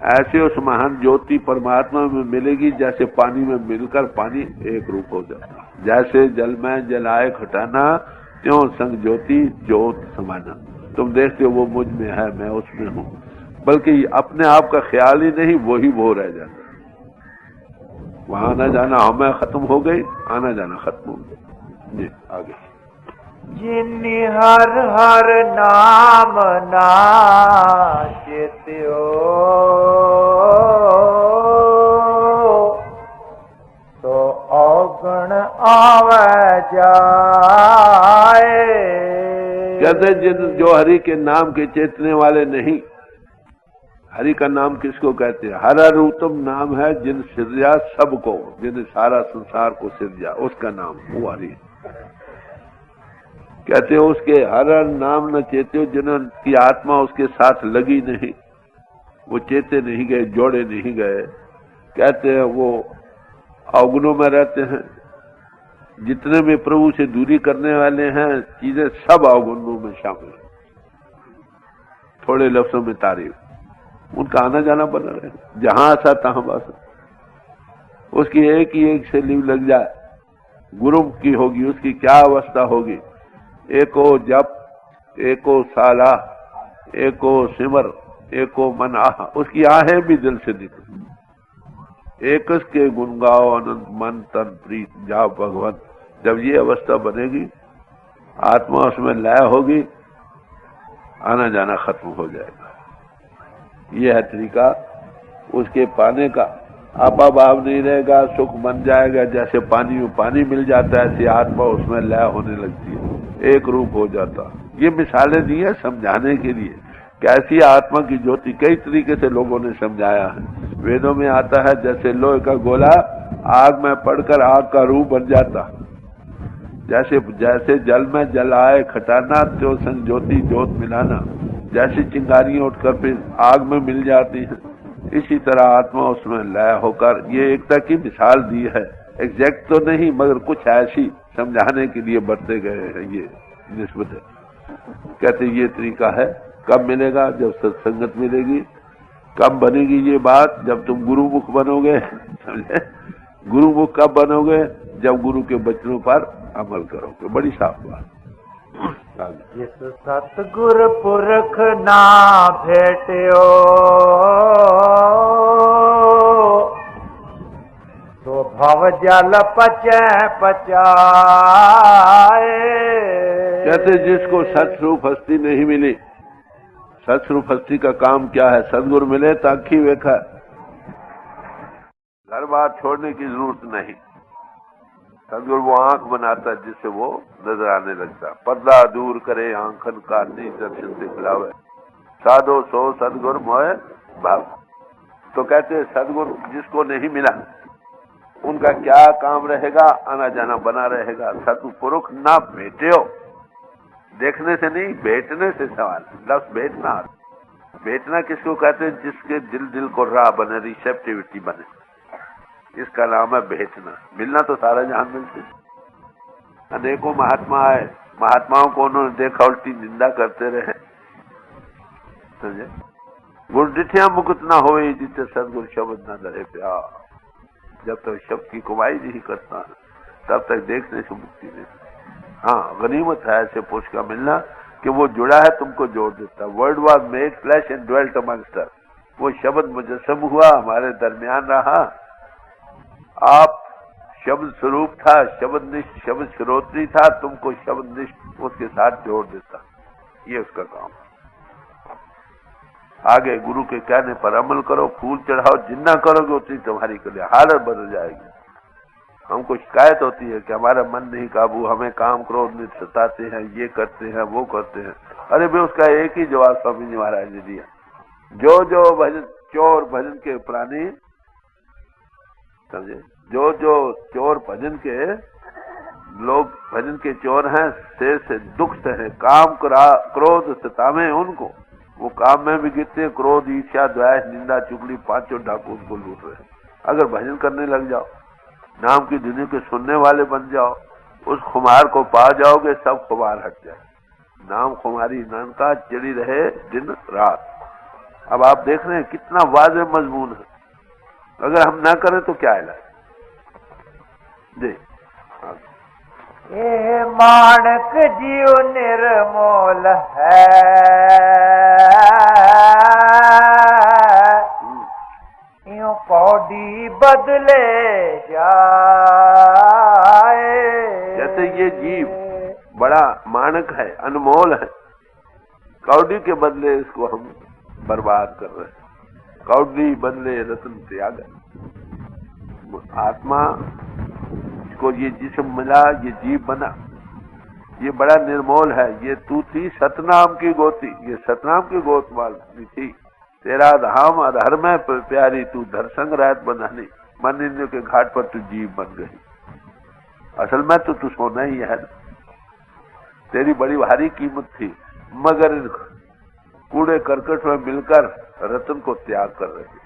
ऐसे उस महान ज्योति परमात्मा में मिलेगी जैसे पानी में मिलकर पानी एक रूप हो जाता। जैसे जल में जलाए खटाना, त्यों संग ज्योति ज्योत समाना। तुम देखते हो वो मुझ में है, मैं उसमें हूँ, बल्कि अपने आप का ख्याल ही नहीं, वही वो रह जाता। वहां आना जाना हमें खत्म हो गई, आना जाना खत्म हो गया। जी आगे। जिन हर हर नाम नाचित्यो, तो अवगुण आवे जाए। कहते जिन जो हरि के नाम के चेतने वाले नहीं, हरि का नाम किसको कहते हैं? हर हर उत्तम नाम है जिन सिरजा सबको, जिन सारा संसार को सिरजा, उसका नाम वो हरि। कहते हो उसके हर हर नाम न चेते हो, जिनकी आत्मा उसके साथ लगी नहीं, वो चेते नहीं गए, जोड़े नहीं गए। कहते हैं वो अवगुणों में रहते हैं। जितने भी प्रभु से दूरी करने वाले हैं चीजें सब अवगुणों में शामिल है। थोड़े लफ्जों में तारीफ, उनका आना जाना बना रहे, जहां आसा तहां बासा। उसकी एक ही एक से लीव लग जाए, गुरु की होगी, उसकी क्या अवस्था होगी। एको जप, एको साला, एको सिमर, एको मन आह, उसकी आहें भी दिल से निकल। एकस के गुण गाओ अनंत मन तन प्रीत, जाओ भगवत जब ये अवस्था बनेगी, आत्मा उसमें लय होगी, आना जाना खत्म हो जाएगा। ये है तरीका उसके पाने का। आपा भाव नहीं रहेगा, सुख बन जाएगा। जैसे पानी में पानी मिल जाता है, ऐसी आत्मा उसमें लय होने लगती है, एक रूप हो जाता। ये मिसालें दी है समझाने के लिए, कैसी आत्मा की ज्योति। कई तरीके से लोगों ने समझाया है। वेदों में आता है जैसे लोहे का गोला आग में पड़कर आग का रूप बन जाता, जैसे जैसे जल में जल आए खटाना, तो संग ज्योति ज्योत मिलाना। जैसी चिंगारियां उठकर फिर आग में मिल जाती हैं, इसी तरह आत्मा उसमें लय होकर। ये एकता की मिसाल दी है, एग्जैक्ट तो नहीं, मगर कुछ ऐसी समझाने के लिए बरते गए हैं ये निस्बत है। कहते ये तरीका है। कब मिलेगा? जब सत्संगत मिलेगी। कब बनेगी ये बात? जब तुम गुरुमुख बनोगे। समझे? गुरुमुख कब बनोगे? जब गुरु के वचनों पर अमल करोगे। बड़ी साफ बात। जिस सतगुर पुरख ना भेटो, तो भव जल पचे पचाए। कहते जिसको सतस्वरूप हस्ती नहीं मिली, सतस्वरूप हस्ती का काम क्या है? सदगुरु मिले तो आँखी देखा, घर बार छोड़ने की जरूरत नहीं। सदगुरु वो आंख बनाता है जिससे वो नजर आने लगता। पर्दा दूर करे आंखन का, नी दर्शन से खिलावे, साधो सो सदगुरु मोह भाव। तो कहते सदगुरु जिसको नहीं मिला, उनका क्या काम रहेगा? आना जाना बना रहेगा। सतपुरुष ना भेटे हो, देखने से नहीं, भेटने से सवाल। लफ्ज भेटना, भेटना किसको कहते हैं? जिसके दिल को राह बने, रिसेप्टिविटी बने, इसका नाम है भेटना। मिलना तो सारा जहां मिलते। अनेकों महात्मा आए, महात्माओं को उन्होंने देखा, उल्टी निंदा करते रहे। समझे? गुण डिठिया मुकुत ना होए, जिससे सदगुरु शब्द न धरे प्यार। जब तक शब्द की कमाई नहीं करता, तब तक देखने से मुक्ति नहीं। हाँ, गनीमत है ऐसे पुरुष का मिलना कि वो जुड़ा है, तुमको जोड़ देता। Word was made flash and dwelt amongst अस। वो शब्द मुजस्सम हुआ, हमारे दरमियान रहा। आप शब्द स्वरूप था, शब्द निष्ठ, शब्द श्रोत्री था, तुमको शब्द निष्ठ उसके साथ जोड़ देता। ये उसका काम। आगे गुरु के कहने पर अमल करो, फूल चढ़ाओ, जितना करोगे उतनी तुम्हारी के लिए हालत बदल जाएगी। हमको शिकायत होती है कि हमारा मन नहीं काबू, हमें काम क्रोध में सताते हैं, ये करते हैं, वो करते हैं। अरे भाई, उसका एक ही जवाब स्वामी जी महाराज ने दिया। जो जो भजन चोर भजन के प्राणी, समझे? जो जो चोर भजन के लोग भजन के चोर हैं, से दुख है, काम क्रोध सतावे उनको। वो काम में भी गिरते हैं, क्रोध ईर्ष्या द्वेष निंदा चुगली, पांचों डाकू उनको लूट रहे हैं। अगर भजन करने लग जाओ, नाम की दुनिया के सुनने वाले बन जाओ, उस खुमार को पा जाओगे, सब खुमार हट जाए। नाम खुमारी ननका चढ़ी रहे दिन रात। अब आप देख रहे हैं कितना वाज़ेह मजमून है। अगर हम ना करें तो क्या इलाज? जी ये मानक जीव निर्मोल है, यूं कौड़ी बदले जाए। जैसे ये जीव बड़ा मानक है, अनमोल है, कौड़ी के बदले इसको हम बर्बाद कर रहे हैं। कौड़ी बदले रत्न त्याग। आत्मा को ये जिस्म मिला, ये जीव बना, ये बड़ा निर्मोल है। ये तू थी सतनाम की गोती, ये सतनाम की गोत वाली थी। तेरा धाम हर में प्यारी, तू धरसंग रहत बंधानी। मन इंद्र के घाट पर तू जीव बन गई। असल में तो तू सोना ही है। तेरी बड़ी भारी कीमत थी, मगर कूड़े करकट में मिलकर रत्न को त्याग कर रही।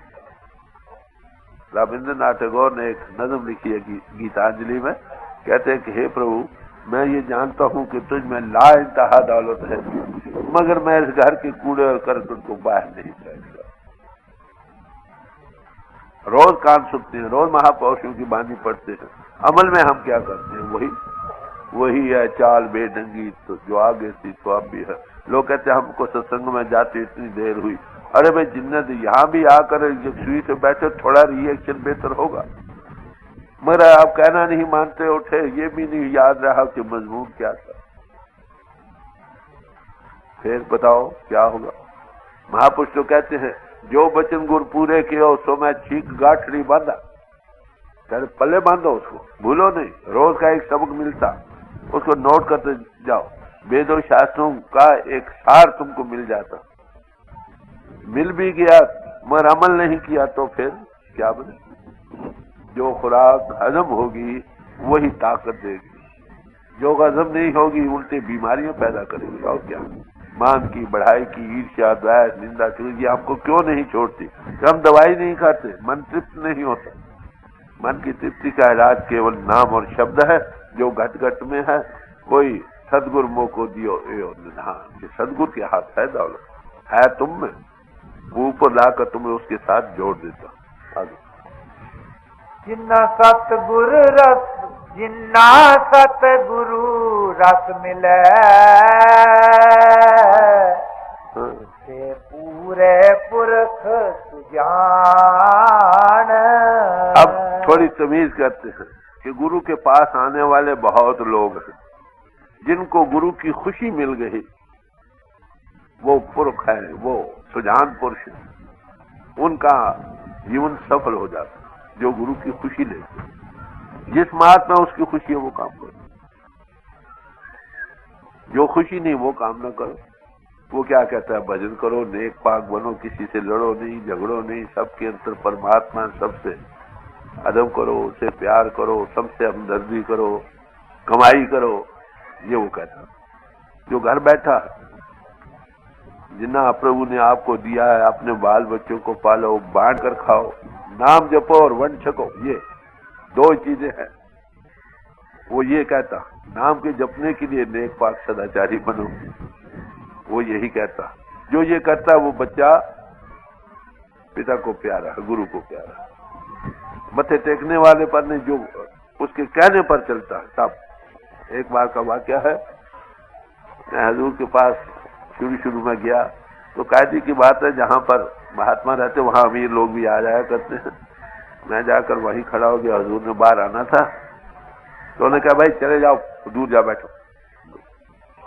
रविंद्रनाथ टैगोर ने एक नज़म लिखी है गीतांजलि में। कहते हैं कि हे प्रभु, मैं ये जानता हूँ कि तुझ में ला इंतहा दौलत है, मगर मैं इस घर के कूड़े और करकट को बाहर नहीं फेंकता। रोज कान सुनते हैं, रोज महापुरुषों की बानी पढ़ते हैं, अमल में हम क्या करते हैं? वही है चाल बेढंगी तो जो आगे थी तो अब भी है। लोग कहते हैं हमको सत्संग में जाते इतनी देर हुई। अरे भाई, जिन्नत यहाँ भी आकर एक सुई से बैठे, थोड़ा रिएक्शन बेहतर होगा। मगर आप कहना नहीं मानते उठे, ये भी नहीं याद रहा कि मजमून क्या था। फिर बताओ क्या होगा। महापुरुष तो कहते हैं जो वचन गुरु पूरे किए सो मैं छीक गाठड़ी बांधा, कहते पल्ले बांधो उसको, भूलो नहीं। रोज का एक सबक मिलता, उसको नोट करते जाओ। वेदों शास्त्रों का एक सार तुमको मिल जाता। मिल भी गया मगर अमल नहीं किया तो फिर क्या बने। जो खुराक हजम होगी वही ताकत देगी, जो हजम नहीं होगी उल्टी बीमारियां पैदा करेगी। और क्या, मान की बढ़ाई की ईर्ष्या द्वेष निंदा चुगली आपको क्यों नहीं छोड़ती। हम दवाई नहीं खाते, मन तृप्त नहीं होता। मन की तृप्ति का इलाज केवल नाम और शब्द है जो घट घट में है। कोई सदगुरु मोह को दियो निधान, सदगुरु के हाथ है दौलत, है तुम में, ऊपर लाकर तुम्हें उसके साथ जोड़ देता। आगे जिन्ना सतगुरु रस, जिन्ना सतगुरु रस मिले से पूरे पुरख सुजान। अब थोड़ी तमीज करते हैं कि गुरु के पास आने वाले बहुत लोग हैं जिनको गुरु की खुशी मिल गई, वो पुरख है, वो सुजान पुरुष, उनका जीवन सफल हो जाता जो गुरु की खुशी लेते। जिस महात्मा उसकी खुशी है वो काम करो, जो खुशी नहीं वो काम ना करो। वो क्या कहता है, भजन करो, नेक पाक बनो, किसी से लड़ो नहीं, झगड़ो नहीं, सबके अंतर परमात्मा, सबसे अदब करो, उससे प्यार करो, सबसे हमदर्दी करो, कमाई करो। ये वो कहता है। जो घर बैठा जिन्ना प्रभु ने आपको दिया है, अपने बाल बच्चों को पालो, बांट कर खाओ, नाम जपो और वन छको, ये दो चीजें हैं। वो ये कहता नाम के जपने के लिए नेक पाक सदाचारी बनो, वो यही कहता। जो ये करता वो बच्चा पिता को प्यारा है, गुरु को प्यारा है। मत्थे टेकने वाले पर नहीं, जो उसके कहने पर चलता है तब। एक बार का वाकया है, मैं हजूर के पास शुरू में गया तो कायदी की बात है, जहां पर महात्मा रहते वहां अमीर लोग भी आ जाया करते हैं। मैं जाकर वहीं खड़ा हो गया, हजूर ने बाहर आना था तो उन्होंने कहा भाई चले जाओ, दूर जा बैठो,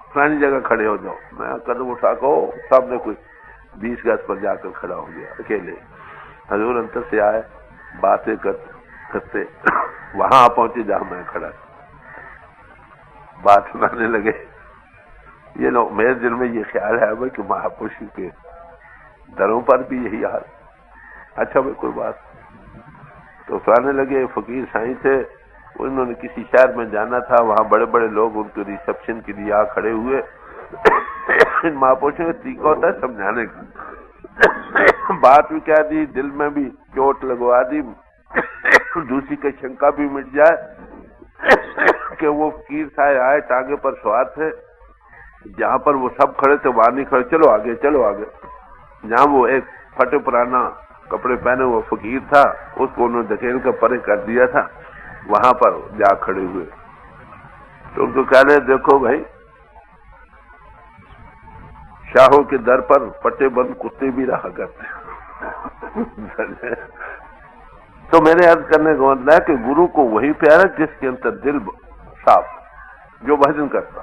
पुरानी जगह खड़े हो जाओ। मैं कदम उठा को सब ने कोई 20 गज पर जाकर खड़ा हो गया अकेले। हजूर अंतर से आए, बातें करते वहां पहुंचे जहां मैं खड़ा, बात सुनाने लगे। ये लोग, मेरे दिल में ये ख्याल है भाई कि महापुरुष के दरों पर भी यही हाल। अच्छा भाई कोई बात तो सुनाने लगे। फकीर साईं थे, उन्होंने किसी शहर में जाना था, वहां बड़े बड़े लोग उनके रिसेप्शन के लिए आ खड़े हुए। इन महापुरुषों का तरीका होता है समझाने का, बात भी कह दी, दिल में भी चोट लगवा दी, दूसरी की शंका भी मिट जाए कि वो फकीर साहब आए, टांगे पर सवार थे, जहां पर वो सब खड़े थे वहां नहीं खड़े, चलो आगे चलो आगे। जहां वो एक फटे पुराना कपड़े पहने हुआ फकीर था, उसको उन्होंने धकेल कर परे कर दिया था, वहां पर जा खड़े हुए। तो उनको कह रहे देखो भाई, शाहों के दर पर फटे बंद कुत्ते भी रहा करते हैं। तो मेरे अर्ज करने का मतलब है कि गुरु को वही प्यारा जिसके अंदर दिल साफ, जो भजन करता,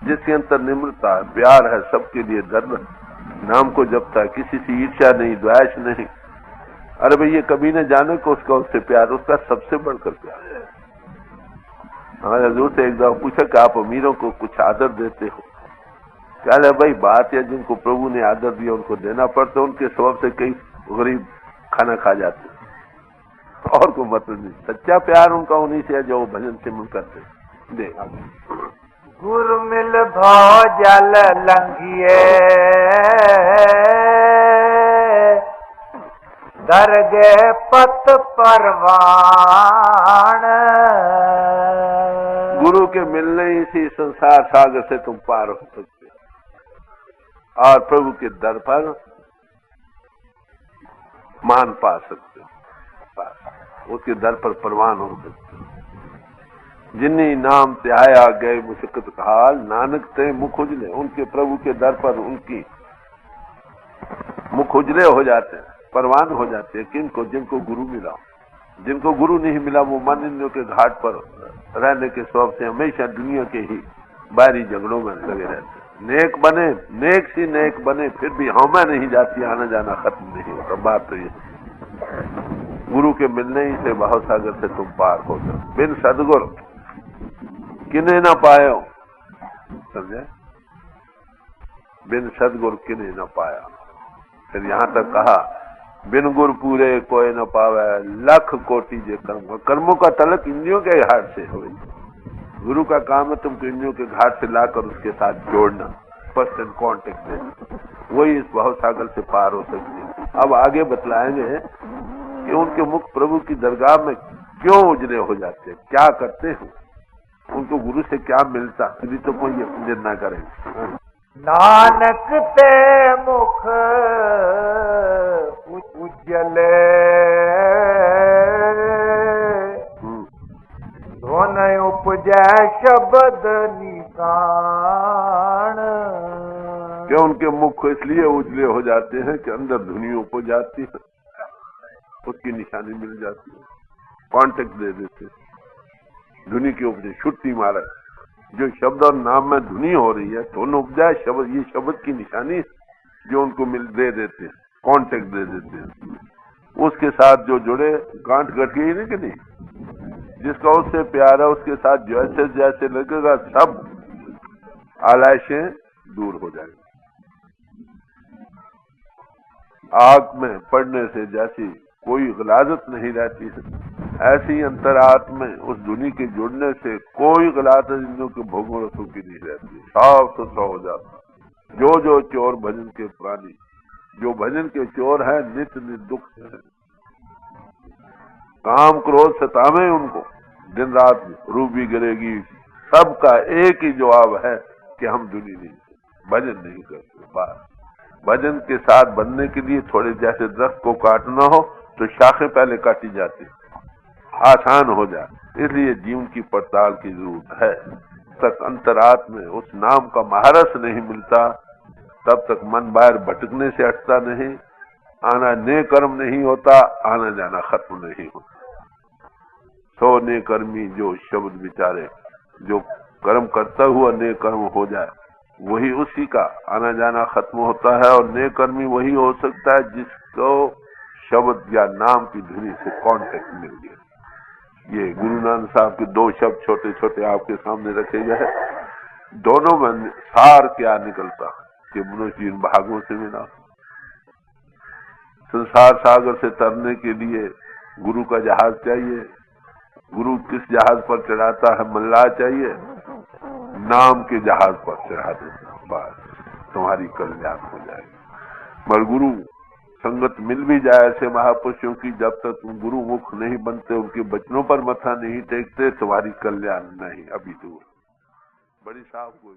जिसके अंदर निम्रता है, प्यार है, सबके लिए धर्म, नाम को जपता है, किसी से ईर्ष्या नहीं, द्वेष नहीं। अरे भाई ये कभी न जाने को उसका उससे प्यार, उसका सबसे बढ़कर प्यार है। हमारे हजूर से एक दफा पूछा कि आप अमीरों को कुछ आदर देते हो? क्या है भाई, बात है जिनको प्रभु ने आदर दिया उनको देना पड़ता, उनके स्वभाव से कई गरीब खाना खा जाते, और कोई मतलब नहीं। सच्चा प्यार उनका उन्हीं से है जो भजन सिमरन करते। दे गुरु मिल भाव जल लंघिए, दरगे पत परवान। गुरु के मिलने इसी संसार सागर से तुम पार हो सकते हो और प्रभु के दर पर मान पा सकते हो, उसके दर पर परवान हो सकते हो। जिन्नी नाम ते आया गए मुशक्कत हाल, नानक ते मुख उजले। उनके प्रभु के दर पर उनकी मुख उजले हो जाते हैं, परवान हो जाते हैं। किनको? जिनको गुरु मिला। जिनको गुरु नहीं मिला वो मन इंद्रियों के घाट पर रहने के शौक से हमेशा दुनिया के ही बाहरी झगड़ों में लगे रहते। नेक बने, नेक सी नेक बने, फिर भी हमें नहीं जाती, आना जाना खत्म नहीं होता। बात तो ये गुरु के मिलने ही से भाव सागर से तुम पार हो जाओ। बिन सदगुरु किन्हें ना पायो, समझे? बिन सदगुरु किन्हें न पाया। फिर यहाँ तक कहा बिन गुर पूरे कोई न पावे, लख कोटि जे कर्म। कर्मों का तलक इंद्रियों के घाट से हो। गुरु का काम है तुमको इंद्रियों के घाट से लाकर उसके साथ जोड़ना, फर्स्ट एंड कॉन्टेक्ट देना, वही इस भाव सागर से पार हो सकती है। अब आगे बतलाएंगे कि उनके मुख प्रभु की दरगाह में क्यों उजले हो जाते हैं, क्या करते हैं, उनको गुरु से क्या मिलता, यदि तो कोई ये ना करेंगे। नानक ते मुख उज्जले, धन उपजै शब्द निशान। क्यों उनके मुख इसलिए उजले हो जाते हैं कि अंदर धुनी उपज जाती है, उसकी निशानी मिल जाती है, कॉन्टेक्ट दे देते, धुनी की उपज छुट्टी मारा। जो शब्द और नाम में धुनी हो रही है, धुन उपजाए शब्द, ये शब्द की निशानी जो उनको मिल दे देते हैं, कॉन्टेक्ट दे देते हैं। उसके साथ जो जुड़े गांठ गठ गई नहीं कि नहीं, जिसका उससे प्यार है उसके साथ जैसे जैसे लगेगा सब आलाइशें दूर हो जाएंगी। आग में पड़ने से जैसी कोई गलाजत नहीं रहती है, ऐसी अंतरात्म में उस धुनी के जुड़ने से कोई गलाजत इंद्रियों के भोगों रसों की नहीं रहती, साफ सुथरा हो जाता। जो जो चोर भजन के प्राणी, जो भजन के चोर है, नित्य निर्दुख है। काम क्रोध सतावे उनको दिन रात, रूह भी गिरेगी, सबका एक ही जवाब है कि हम धुनी नहीं, भजन नहीं करते। बात भजन के साथ बनने के लिए थोड़े, जैसे दरख्त को काटना हो तो शाखें पहले काटी जाती, आसान हो जाए। इसलिए जीवन की पड़ताल की जरूरत है। तक अंतरात्म में उस नाम का महारस नहीं मिलता, तब तक मन बाहर भटकने से हटता नहीं, आना ने कर्म नहीं होता, आना जाना खत्म नहीं होता। सो ने कर्मी जो शब्द विचारे, जो कर्म करता हुआ ने कर्म हो जाए, वही उसी का आना जाना खत्म होता है। और ने कर्मी वही हो सकता है जिसको शब्द या नाम की धुनी से कांटेक्ट मिल गया। ये गुरु नानक साहब के दो शब्द छोटे छोटे आपके सामने रखे गए, दोनों में सार क्या निकलता कि मनुष्य इन भागों से मिला। संसार सागर से तरने के लिए गुरु का जहाज चाहिए। गुरु किस जहाज पर चढ़ाता है? मल्लाह चाहिए, नाम के जहाज पर चढ़ा देता, बस तुम्हारी कल्याण हो जाएगी। मगर गुरु संगत मिल भी जाए ऐसे महापुरुषों की, जब तक तुम गुरु मुख नहीं बनते, उनके वचनों पर मथा नहीं टेकते, तुम्हारी कल्याण नहीं, अभी दूर। बड़ी साफ कोई